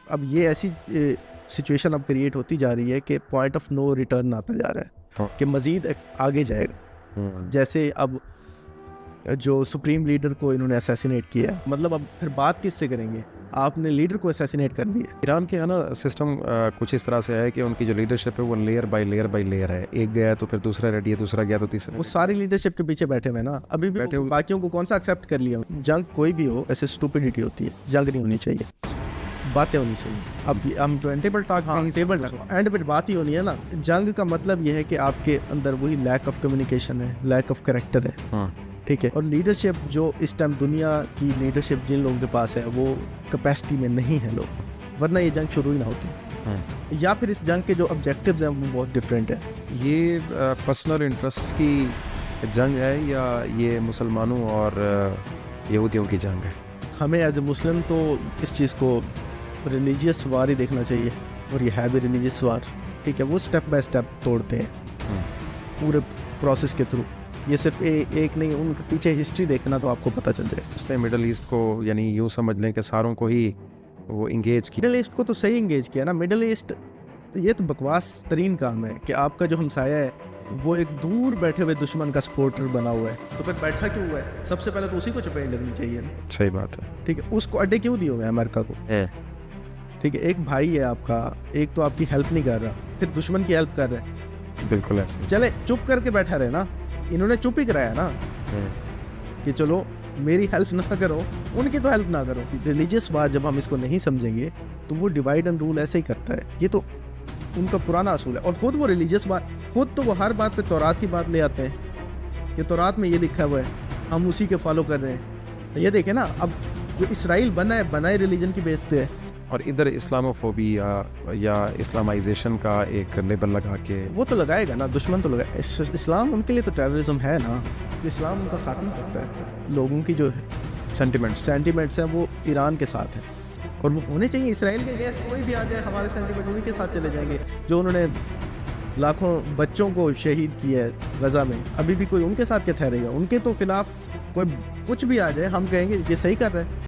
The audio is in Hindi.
अब ये ऐसी सिचुएशन अब क्रिएट होती जा रही है कि पॉइंट ऑफ नो रिटर्न आता जा रहा है हाँ। कि मज़ीद आगे जाएगा। जैसे अब जो सुप्रीम लीडर को इन्होंने असैसिनेट किया, मतलब अब फिर बात किससे करेंगे? आपने लीडर को असैसिनेट कर दिया। ईरान के है ना सिस्टम कुछ इस तरह से है कि उनकी जो लीडरशिप है वो लेयर बाय लेयर है। एक गया तो फिर दूसरा रेडी है, दूसरा गया तो तीसरा। वो सारी लीडरशिप के पीछे बैठे हुए ना, अभी भी बैठे हुए। बाकियों को कौन सा एक्सेप्ट कर लिया? जंग कोई भी हो, ऐसे स्टूपिडिटी होती है, जंग नहीं होनी चाहिए, बातें होनी चाहिए। अब हम टेबल टॉक, हाँ टेबल टॉक एंड पे बात ही होनी है ना। जंग का मतलब यह है कि आपके अंदर वही लैक ऑफ कम्युनिकेशन है, लैक ऑफ कैरेक्टर है, ठीक है। और लीडरशिप जो इस टाइम दुनिया की लीडरशिप जिन लोगों के पास है वो कैपेसिटी में नहीं है लोग, वरना ये जंग शुरू ही ना होती। या फिर इस जंग के जो ऑब्जेक्टिव्स हैं वो बहुत डिफरेंट है। ये पर्सनल इंटरेस्ट की जंग है या ये मुसलमानों और यहूदियों की जंग है? हमें एज ए मुस्लिम तो इस चीज़ को रिलीजियस वार ही देखना चाहिए, और ये है भी रिलीजियस वार, ठीक है। वो स्टेप बाय स्टेप तोड़ते हैं पूरे प्रोसेस के थ्रू। ये सिर्फ एक नहीं, उनके पीछे हिस्ट्री देखना तो आपको पता चल जाएगा। उसने मिडल ईस्ट को यानी यूँ समझ लें कि सारों को ही वो इंगेज किया। मिडल ईस्ट को तो सही इंगेज किया ना। मिडल ईस्ट ये तो बकवास तरीन काम है कि आपका जो हमसाया है वो एक दूर बैठे हुए दुश्मन का सपोर्टर बना हुआ है, तो फिर बैठा क्यों हुआ है? सबसे पहले तो उसी को चपेट लगनी चाहिए ना। सही बात है, ठीक है। उसको अड्डे क्यों दिए हुए हैं अमेरिका को? ठीक है, एक भाई है आपका, एक तो आपकी हेल्प नहीं कर रहा, फिर दुश्मन की हेल्प कर रहा है। बिल्कुल ऐसे। चले चुप करके बैठा रहे ना, इन्होंने चुप ही कराया ना कि चलो मेरी हेल्प ना करो, उनकी तो हेल्प ना करो। रिलीजियस वार जब हम इसको नहीं समझेंगे तो वो डिवाइड एंड रूल ऐसे ही करता है। ये तो उनका पुराना असूल है। और खुद वो रिलीजियस वार, खुद तो वो हर बात पे तौरात की बात ले आते हैं कि तौरात में ये लिखा हुआ है, हम उसी के फॉलो कर रहे हैं। ये देखें ना, अब जो इसराइल बना है रिलीजन की बेस पे है, और इधर इस्लामोफोबिया या इस्लामाइजेशन का एक लेबल लगा के वो तो लगाएगा ना, दुश्मन तो लगाएगा। इस्लाम उनके लिए तो टेररिज्म है ना, इस्लाम उनका खात्मा करता है। लोगों की जो सेंटिमेंट्स हैं वो ईरान के साथ हैं, और वो होने चाहिए। इसराइल के अगेंस्ट कोई भी आ जाए, हमारे सेंटिमेंट उन्हीं के साथ चले जाएंगे। जो उन्होंने लाखों बच्चों को शहीद किया है गजा में, अभी भी कोई उनके साथ क्या ठहरेगा? उनके तो खिलाफ कोई कुछ भी आ जाए, हम कहेंगे ये सही कर रहे हैं।